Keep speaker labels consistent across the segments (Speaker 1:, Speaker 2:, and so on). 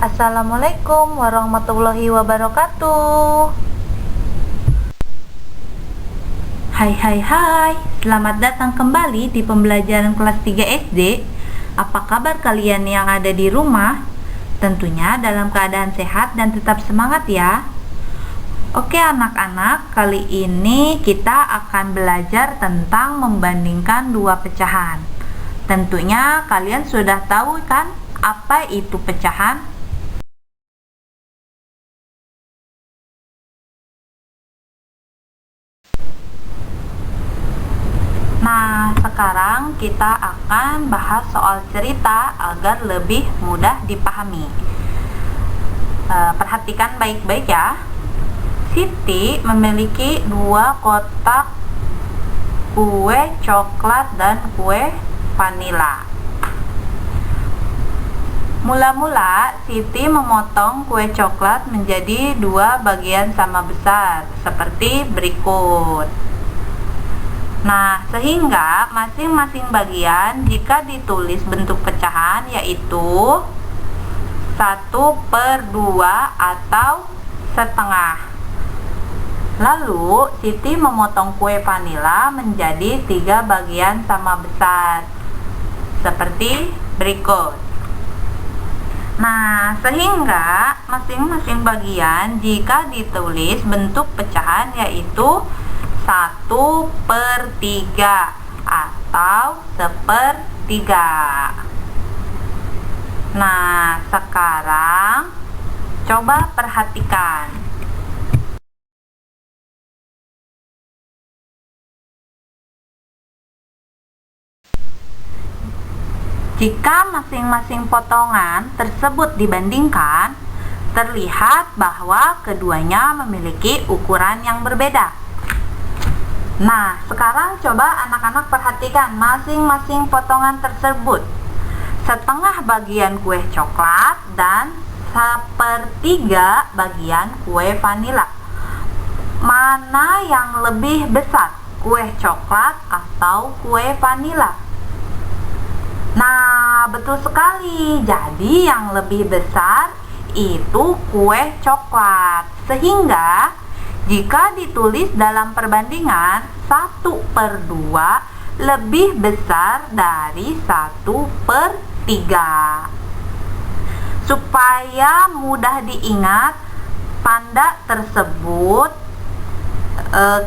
Speaker 1: Assalamualaikum warahmatullahi wabarakatuh. Hai, selamat datang kembali di pembelajaran kelas 3 SD. Apa kabar kalian yang ada di rumah? Tentunya dalam keadaan sehat dan tetap semangat ya. Oke anak-anak, kali ini kita akan belajar tentang membandingkan dua pecahan. Tentunya kalian sudah tahu kan apa itu pecahan? Nah, sekarang kita akan bahas soal cerita agar lebih mudah dipahami. Perhatikan baik-baik ya. Siti memiliki 2 kotak kue coklat dan kue vanila. Mula-mula, Siti memotong kue coklat menjadi 2 bagian sama besar, seperti berikut. Nah, sehingga masing-masing bagian jika ditulis bentuk pecahan yaitu 1/2 atau setengah. Lalu, Siti memotong kue vanila menjadi 3 bagian sama besar, seperti berikut. Nah, sehingga masing-masing bagian jika ditulis bentuk pecahan yaitu 1/3 atau 1/3. Nah, sekarang coba perhatikan. Jika masing-masing potongan tersebut dibandingkan, terlihat bahwa keduanya memiliki ukuran yang berbeda. Nah, sekarang coba anak-anak perhatikan masing-masing potongan tersebut. Setengah bagian kue coklat dan 1/3 bagian kue vanila. Mana yang lebih besar, kue coklat atau kue vanila? Nah, betul sekali. Jadi yang lebih besar itu kue coklat. Sehingga jika ditulis dalam perbandingan 1/2 lebih besar dari 1/3. Supaya mudah diingat, tanda tersebut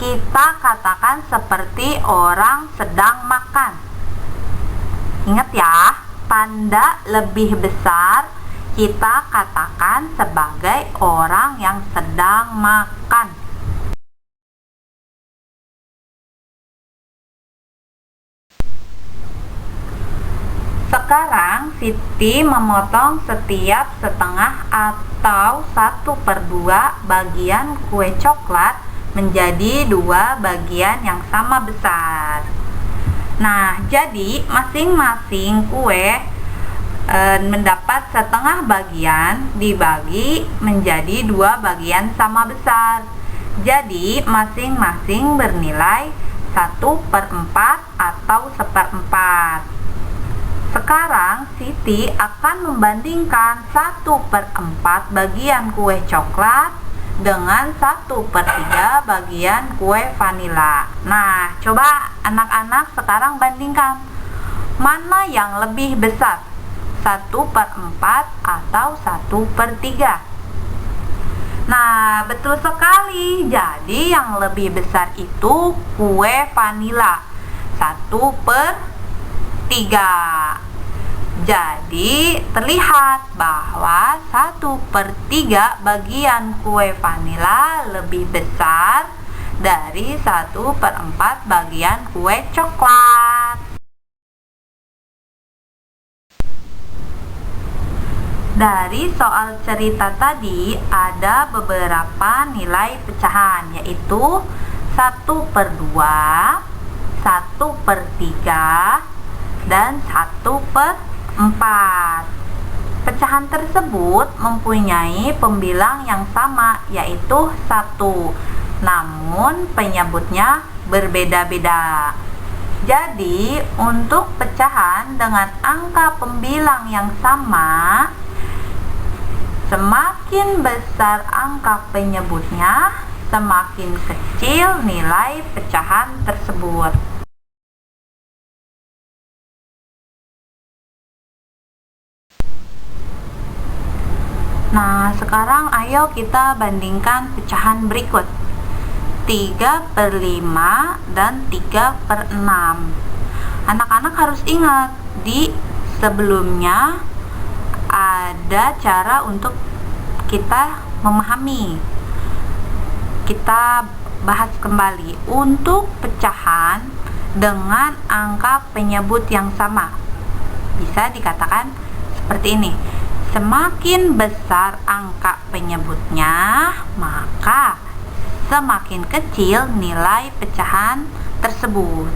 Speaker 1: kita katakan seperti orang sedang makan. Ingat ya, tanda lebih besar kita katakan sebagai orang yang sedang makan. Sekarang Siti memotong setiap setengah atau 1/2 bagian kue coklat menjadi 2 bagian yang sama besar. Nah, jadi masing-masing kue mendapat setengah bagian dibagi menjadi 2 bagian sama besar. Jadi masing-masing bernilai 1/4 atau 1/4. Sekarang Siti akan membandingkan 1/4 bagian kue coklat dengan 1/3 bagian kue vanila. Nah, coba anak-anak sekarang bandingkan. Mana yang lebih besar? 1/4 atau 1/3? Nah, betul sekali. Jadi yang lebih besar itu kue vanila, 1/3. Jadi terlihat bahwa 1/3 bagian kue vanila lebih besar dari 1/4 bagian kue coklat. Dari soal cerita tadi ada beberapa nilai pecahan, yaitu 1/2, 1/3, dan 1/4. Pecahan tersebut mempunyai pembilang yang sama, yaitu 1, namun penyebutnya berbeda-beda. Jadi, untuk pecahan dengan angka pembilang yang sama, Semakin besar angka penyebutnya, semakin kecil nilai pecahan tersebut. Nah, sekarang ayo kita bandingkan pecahan berikut. 3/5 dan 3/6. Anak-anak harus ingat, di sebelumnya ada cara untuk kita memahami. Kita bahas kembali untuk pecahan dengan angka penyebut yang sama. Bisa dikatakan seperti ini. Semakin besar angka penyebutnya, maka semakin kecil nilai pecahan tersebut.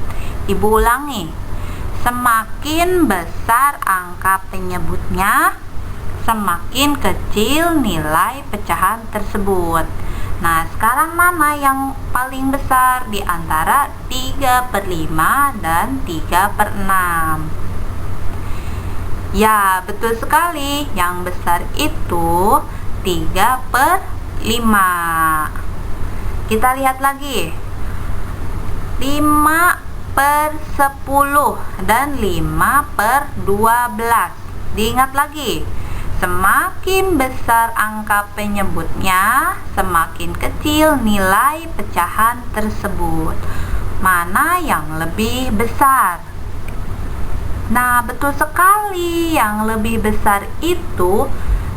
Speaker 1: Ibu ulangi. Semakin besar angka penyebutnya, semakin kecil nilai pecahan tersebut. Nah, sekarang mana yang paling besar di antara 3/5 dan 3/6? Ya, betul sekali. Yang besar itu 3/5. Kita lihat lagi. 5/10 dan 5/12. Diingat lagi. Semakin besar angka penyebutnya, semakin kecil nilai pecahan tersebut. Mana yang lebih besar? Nah, betul sekali, yang lebih besar itu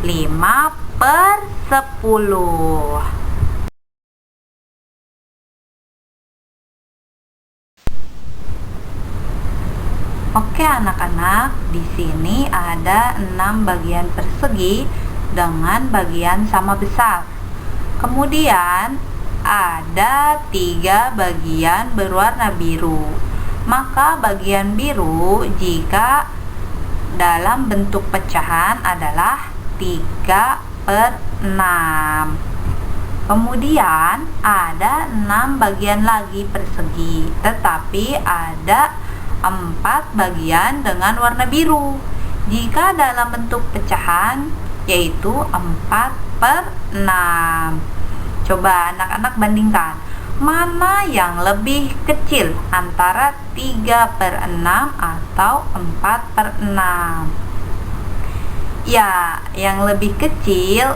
Speaker 1: 5/10. Oke anak-anak, di sini ada 6 bagian persegi dengan bagian sama besar. Kemudian ada 3 bagian berwarna biru. Maka bagian biru jika dalam bentuk pecahan adalah 3/6. Kemudian ada 6 bagian lagi persegi, tetapi ada 4 bagian dengan warna biru. Jika dalam bentuk pecahan yaitu 4/6. Coba anak-anak bandingkan. Mana yang lebih kecil antara 3/6 atau 4/6? Ya, yang lebih kecil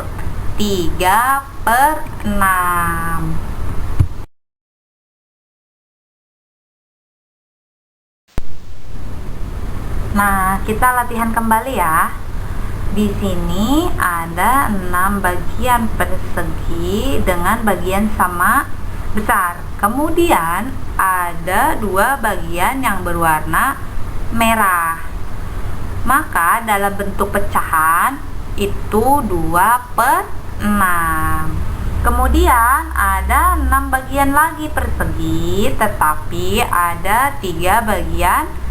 Speaker 1: 3/6. Nah, kita latihan kembali ya. Di sini ada 6 bagian persegi dengan bagian sama besar. Kemudian ada 2 bagian yang berwarna merah. Maka dalam bentuk pecahan itu 2/6. Kemudian ada 6 bagian lagi persegi, tetapi ada 3 bagian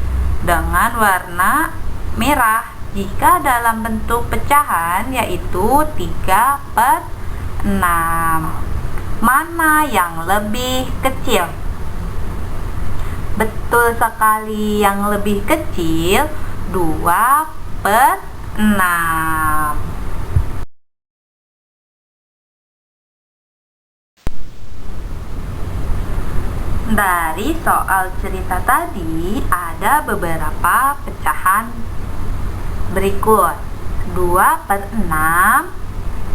Speaker 1: dengan warna merah. Jika dalam bentuk pecahan yaitu 3/6. Mana yang lebih kecil? Betul sekali, yang lebih kecil 2/6. Dari soal cerita tadi ada beberapa pecahan berikut. 2/6,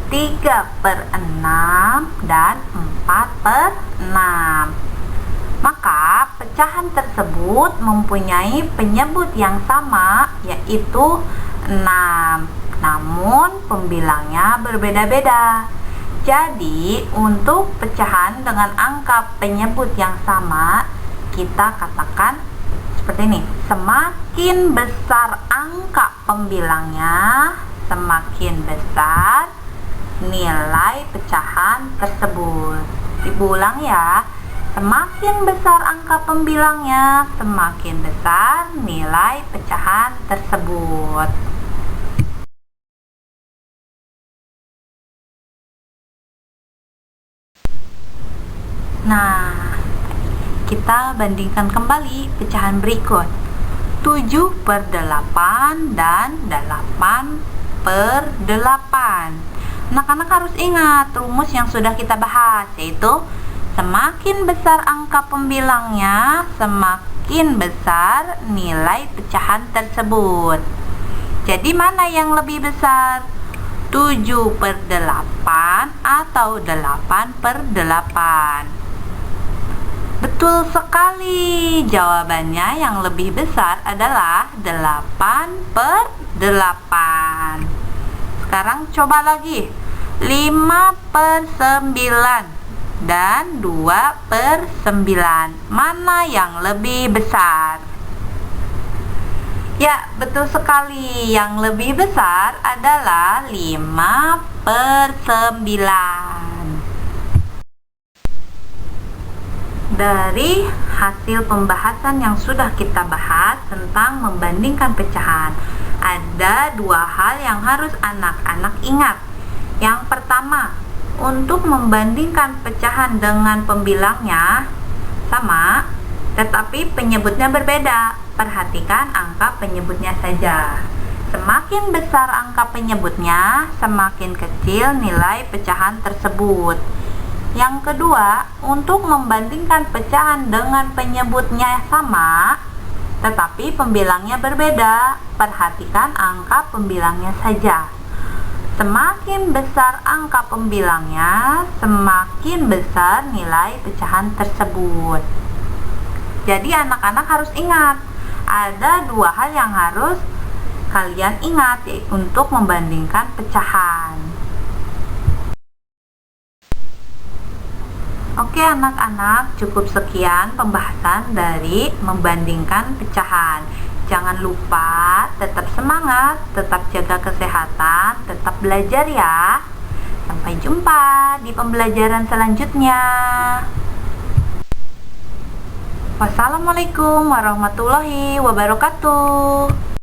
Speaker 1: 3/6, dan 4/6. Maka pecahan tersebut mempunyai penyebut yang sama, yaitu 6. Namun pembilangnya berbeda-beda. Jadi untuk pecahan dengan angka penyebut yang sama, kita katakan seperti ini. Semakin besar angka pembilangnya, semakin besar nilai pecahan tersebut. Ibu ulang ya. Semakin besar angka pembilangnya, semakin besar nilai pecahan tersebut. Nah, kita bandingkan kembali pecahan berikut. 7/8 dan 8/8. Anak-anak harus ingat rumus yang sudah kita bahas, yaitu semakin besar angka pembilangnya, semakin besar nilai pecahan tersebut. Jadi mana yang lebih besar? 7/8 atau 8/8? Betul sekali. Jawabannya yang lebih besar adalah 8/8. Sekarang coba lagi. 5/9 dan 2/9. Mana yang lebih besar? Ya, betul sekali. Yang lebih besar adalah 5/9. Dari hasil pembahasan yang sudah kita bahas tentang membandingkan pecahan, ada dua hal yang harus anak-anak ingat. Yang pertama, untuk membandingkan pecahan dengan pembilangnya sama, tetapi penyebutnya berbeda. Perhatikan angka penyebutnya saja. Semakin besar angka penyebutnya, semakin kecil nilai pecahan tersebut. Yang kedua, untuk membandingkan pecahan dengan penyebutnya sama, tetapi pembilangnya berbeda. Perhatikan angka pembilangnya saja. Semakin besar angka pembilangnya, semakin besar nilai pecahan tersebut. Jadi anak-anak harus ingat, ada dua hal yang harus kalian ingat, yaitu untuk membandingkan pecahan. Oke anak-anak, cukup sekian pembahasan dari membandingkan pecahan. Jangan lupa tetap semangat, tetap jaga kesehatan, tetap belajar ya. Sampai jumpa di pembelajaran selanjutnya. Wassalamualaikum warahmatullahi wabarakatuh.